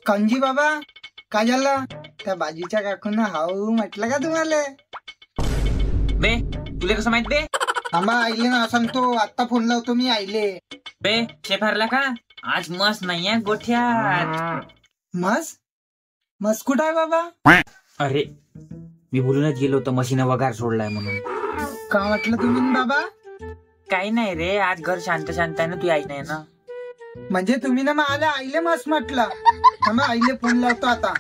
कंजी बाबा काय झालं? त्या बाजूच्या काकून हाऊ म्हटलं का तुम्हाला? बे तुले कसं माहित बे? थांबा आईले ना सांगतो, आता फोन लावतो मी आईले. बे शेफ हरला का? आज मस्त नाहीये गोठ्यात. मस मस कुठं आहे बाबा? अरे मी बोलूनच गेलो होतो मशीन वगार सोडलाय म्हणून. का म्हटलं तुम्ही बाबा? काही नाही रे, आज घर शांत शांत आहे ना, तू आई नाही ना. म्हणजे तुम्ही ना मला आईले मस म्हटलं. थांबा आईले फोन लावतो आता.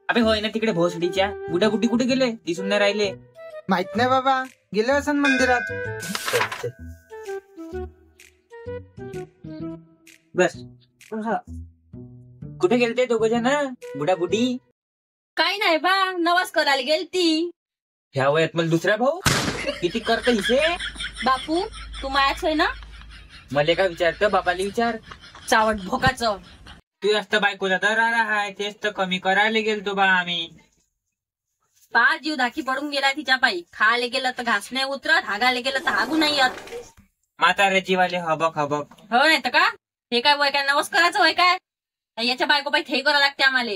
अबे होय ना तिकडे भोसडीच्या बुड्या बुड्डी कुठे गेले? दिसून नाही राहिले. माहित नाही बाबा, गेले असन मंदिरात. बस कुठे गेलते दोघ जण बुडा बुडी? काही नाही बा, नवाज करायला गेलती. ह्या वयात मला दुसरा भाऊ किती करत हिसे? बापू तू मायाच आहे ना? मले का विचारतं, बाबाला विचार. चावट भोकाचं. तू जास्त बायकोचा तर हाय, तेच तर कमी करायला गेलतो बा आम्ही. पाच जीव धाकी पडून गेला तिच्या पायी. खायला गेलं तर घास नाही उतरत, हागायला गेलं तर हागू नाही येत. म्हाताऱ्याची वाले हबक हबक. हो नाही तर का? हे काय वय काय नवस करायचं वय काय? याच्या बायको पायी हे करावं लागते आम्हाला.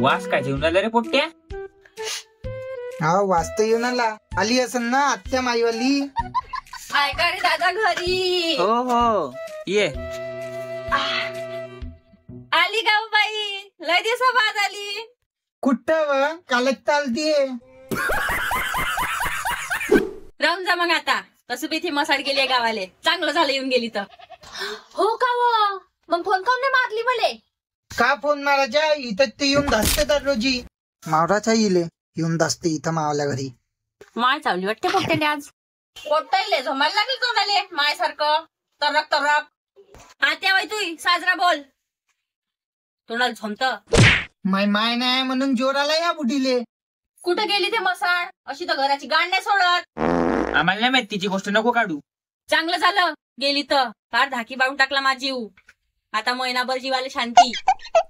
वास काय जेवण आलं रे पोट्ट्या? हा वाचता येऊन आली असन ना आत्या माईवाली. काय का रे दादा घरी? हो हो ये. आली का हो बाई? लय दिवसाबाद आली. कुठं कालच चालतीये. राहून जा मग आता. तसं बी ती मसाड गेली गावाले. चांगलं झालं येऊन गेली तर. हो का वो? मग फोन काऊन नाही मारली मले? का फोन मारायच्या? इथं ते येऊन धसते दररोजी. मावराच्या इले येऊन धसते इथं मावल्या घरी. माय चावली वाटते पोट्याले आज. पोट्याले झोमायला लागली तोंडाले मायसारखं तरक तरक. आत्या बाई तू साजरा बोल. तोंडाला झोमत. माय माय नाही म्हणून जोर आला या बुडीले. कुठं गेली ते मसाड? अशी तर घराची गांड नाही सोडत. आम्हाला नाही माहित, तिची गोष्ट नको काढू. चांगलं झालं गेली तर. फार धाकी बाळून टाकला माझी जीव. आता महिनाभर जीवाला शांती.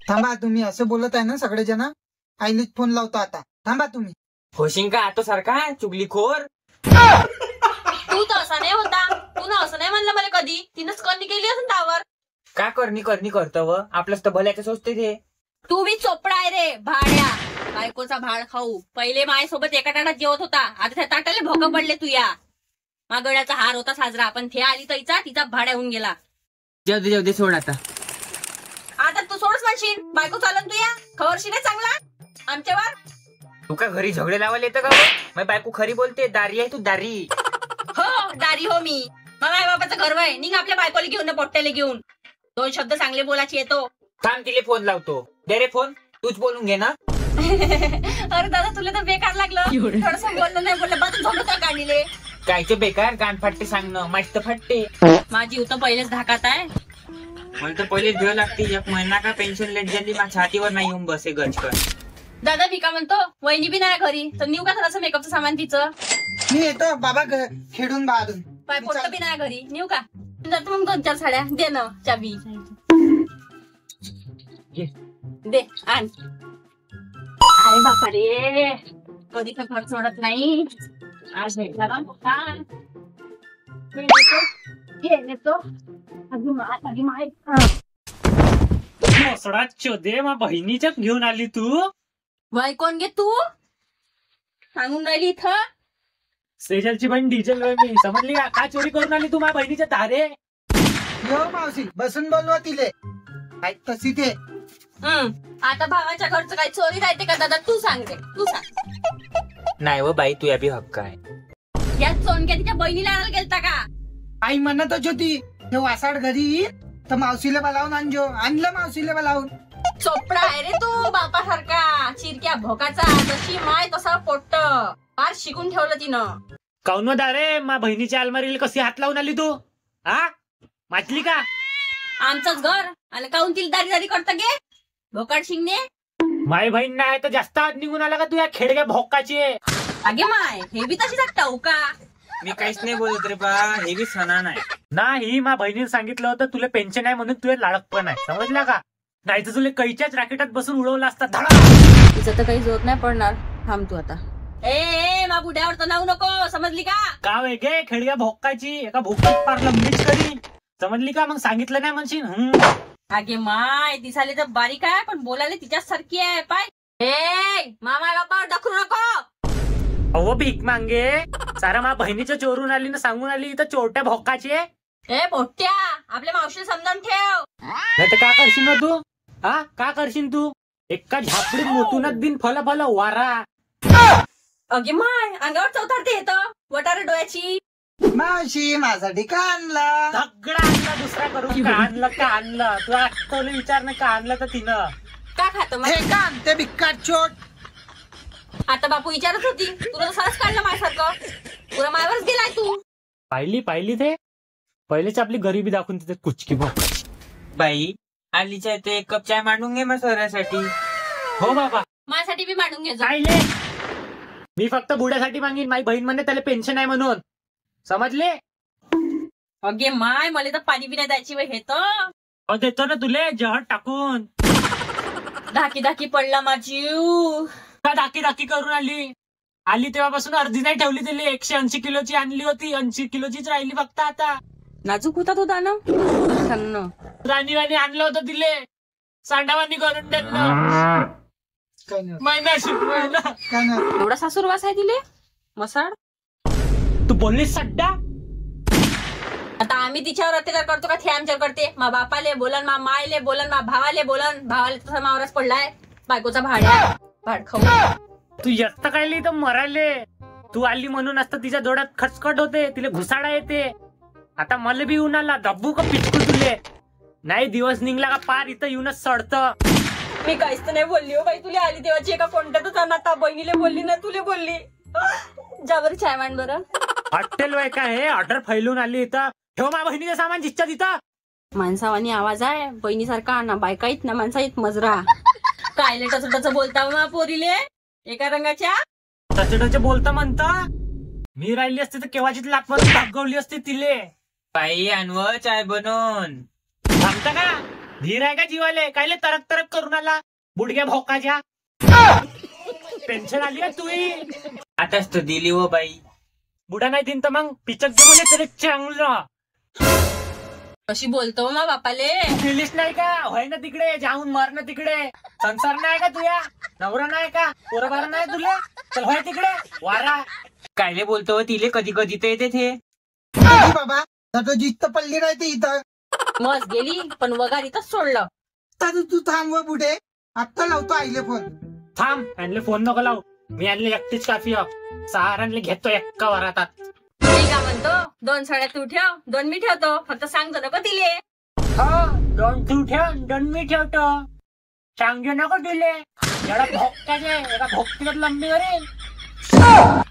थांबा तुम्ही असं बोलत आहे ना सगळेजण. आईनेच फोन लावतो आता. थांबा तुम्ही. होशिंग का आतो सारखा चुगलीखोर? तू तर असा नाही होता. तू ना असं नाही म्हणलं मला कधी. तिनंच करणी केली असं त्यावर. का करणी करणी करतो व? आपलंच तर भल्याचं सोचते ते. तू बी चोपडा आहे रे भाड्या. बायकोचा भाड खाऊ. पहिले मायसोबत एका ताटात जेवत होता. आता त्या ताटाले भोकं पडले तू या. मागवड्याचा हार होता साजरा. पण ते आली तैचा तिचा भाड्या होऊन गेला. जाऊ दे सोड आता. आता तू सोडच म्हणशील. बायको चालन तू या. खबरशी नाही चांगला आमच्यावर. तू का घरी झगडे लावायला येतं का? मग बायको खरी बोलते. दारी आहे तू दारी. हो दारी हो मी. मग आई बाबाचं गर्व आहे. निघ आपल्या बायकोला घेऊन पोट्याला घेऊन. दोन शब्द चांगले बोलायचे येतो. थांब तिले फोन लावतो. दे रे फोन. तूच बोलून घे ना. अरे दादा तुला तर बेकार लागलं. थोडस बोललं नाही बोललं बस झोपत काढले. कायचे बेकार गाण फाटते सांगणं. माहित फाटते. माझी तर पहिलेच धाकात आहे. मला तर पहिलेच भेळ लागते. एक महिना का पेन्शन लेट झाली माझ्या छातीवर नाही येऊन बसे गंजकर. दादा मी का म्हणतो वहिनी बी नाही घरी तर नेऊ का थोडंसं मेकअपचं सामान तिचं? मी येतो बाबा खेळून बाहेरून. पाय पोट्ट बी नाही घरी नेऊ का? जातो मग 2-4 साड्या दे ना चाबी. दे आण. अरे बापा रे कधी का घर सोडत नाही. आज भेटला ना दे मग बहिणीच्या घेऊन आली तू. वय कोण घे तू? सांगून राहिली इथं. सेजलची बहीण डिझेल मी समजली का? का चोरी करून आली तू माझ्या बहिणीच्या दारे? यो मावशी बसून बोलवा तिले. तशी ते. आता भावाच्या घरचं काही चोरी राहते का दादा? तू सांग रे तू सांग. नाही व बाई तू या बी हक्क आहे. या सोनक्या तिच्या बहिणीला आणायला गेलता का? आई म्हणतच होती ते वासाड घरी येईल तर मावशीला बोलावून आणजो. आणलं मावशीला बोलावून. चोपडा आहे रे तू बापासारखा. चिरक्या भोकाचा. जशी माय तसा पोट्ट. फार शिकून ठेवलं तिनं. काऊन दारे मा बहिणीच्या अलमारीला कशी हात लावून आली तू? हा माचली का? आमचंच घर आणि काऊन तिला दारी दारी करता गे भोकाड शिंगणे. माय बहीण नाही तर जास्त हात निघून आला का तू या खेडग्या भोकाची? अगे माय हे बी तशी टाऊ का? मी काहीच नाही बोलत रे बा. हे बी सणा नाही. मा बहिणीने सांगितलं होतं तुला पेन्शन आहे म्हणून तुझे लाडक पण आहे. समजला का? नाही तर तुला कैच्याच रॅकेटात बसून उडवला असता धडा. तिचं तर काही जोर नाही पडणार. थांब तू आता. ए मा बुड्यावर तर नाव नको समजली का? का वेगे खेडग्या भोकाची एका भोकात पार लंबीच करी. समजली का? मग सांगितलं नाही म्हणशील अगे माय दिसाले तर बारीक आहे पण बोलायला तिच्याच सारखी आहे पाय. ए मामा बापावर दाखवू नको. अहो भीक मांगे, सारा मा बहिणीच्या चोरून आली ना सांगून आली तर चोरट्या भोकाचे. ए पोट्ट्या आपल्या मावशीला समजावून ठेव. नाही तर का करशील ना तू? हा का करशील तू? एका झापडीत मोतूनच दिन फल फल वारा. अगे माय अंगावर चौथारते येतं वटार डोळ्याची. मावशी माझ्यासाठी का आणला? सगळं आणलं दुसरा करून का आणलं तू आठवलं विचार नाही का आणलं तर तिनं. का खातो मग? हे का आणते भिक्काट चोट? आता बापू विचारत होती तुला सरस काढलं माझ्यासारखं. पुरा मायावरच गेलाय तू. पाहिली ते पहिलेच आपली गरिबी दाखवून तिथे कुचकी भोकाची. बाई आलीच्या इथे एक कप चाय मांडून घे मग सोऱ्यासाठी. हो बाबा माझ्यासाठी बी मांडून घे जा. जायले मी फक्त बुड्यासाठी मागीन. माझी बहीण म्हणते त्याला पेन्शन आहे म्हणून. समजले? अगे माय मला तर पाणी बिना द्यायची वेळ हे तर. देतो ना तुले जहर टाकून. धाकी धाकी पडला माझी. का दाकी करून आली तेव्हापासून अर्धी नाही ठेवली दिली. 180 किलोची आणली होती, 80 किलोचीच राहिली फक्त आता. नाजूक होता तो दाना. राणीवाणी आणलं होतं तिले सांडावानी करून देतलं. काय नाही, महिना शिकवायला. काय नाही. एवढा सासूरवास आहे तिले मसाड. तू बोललीस सड्डा? आता आम्ही तिच्यावर अत्याचार करतो का ते आमच्यावर करते. मा बापाले बोलन, मा मायले बोलन, मा भावाले बोलन. भावाले तसा मावराच पडलाय बायकोचा भाड खाऊ. तू एकटं काढली तर मराले. तू आली म्हणून असतं तिच्या डोळ्यात खचकट होते, तिला घुसाडा येते. आता मला बी येऊन आला धब्बू का पिचकू तुले. नाही दिवस निघला का पार इथं येऊनच सडतं. मी काहीच तर नाही बोलली हो बाई. तुला आली तेव्हाची एका कोणत्यातच आता बहिणीले बोलली ना तुले बोलली. जावर चाय मांड बरं. हॉटेल वय का हे ऑर्डर फैलून आली इथं. ठेव मा बहिणीचं सामान जिच्छा तिथं. माणसावानी आवाज आहे बहिणीसारखा ना बायकाईत ना माणसाईत मजरा. कायले टच बोलता मा पोरीले एका रंगाच्या. टचटच बोलता म्हणता. मी राहिली असते तर केव्हाचीच लाटमध्ये भागवली असते तिले. बाई आणव चाय बनवून. सांगता का धीर आहे का जीवाले? कायले तरक करून आला बुडग्या भोकाच्या. पेन्शन आली आहे तुही. आताच तो दिली हो बाई. बुडा नाही दिन तर मग पिचक दे म्हणे तरी चांगलं. कशी बोलतो मा बापाले. दिलीच नाही का? होय ना तिकडे जाऊन मर ना तिकडे. संसार नाही का तुया? नवरा नाही का? पोरबार नाही तुले? चल होय तिकडे वारा. कायले बोलतो तिले कधी कधी तर येते ते. नाही बाबा तर जित्त पडली राहते इथं. मस गेली पण वगार इथंच सोडलं. तर तू थांबव बुडे. आत्ता लावतो आईले फोन. थांब आणले फोन नको लावू. मी आणले एकटीच काफी. सहारांले घेतो एक्का वरातात. मी का म्हणतो 2 साड्या तू ठेव 2 मी ठेवतो. फक्त सांगतो नको तिले. हो 2 तू ठेव 2 मी ठेवतो. सांगू नको दिले. एवढा भोक्याचे एका भोक्तीत लंबी करेल.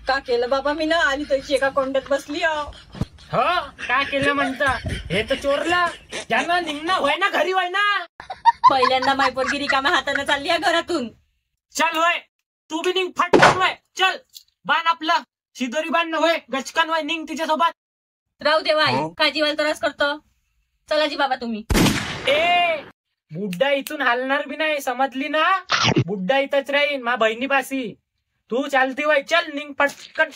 का केलं बाबा मी ना आली तशी एका कोंड्यात बसली. हो काय केलं म्हणता? हे तर चोरला ज्यांना निघणं होय ना घरी होय ना. पहिल्यांदा माय पोरगी रिकाम्या हाताने चालली आहे घरातून. चल होय तू बी निघ फटकन होय. चल बाण आपला शिदोरी बाण होय गचकन होय. निघ तिच्यासोबत. राहू दे बाई काय जीवाला त्रास करतो. चला जी बाबा तुम्ही. ए बुड्डा इथून हलणार बी नाही समजली ना. बुड्डा इथंच राहीन मा बहिणीपाशी. तू चालती वय चल निघ पटकन.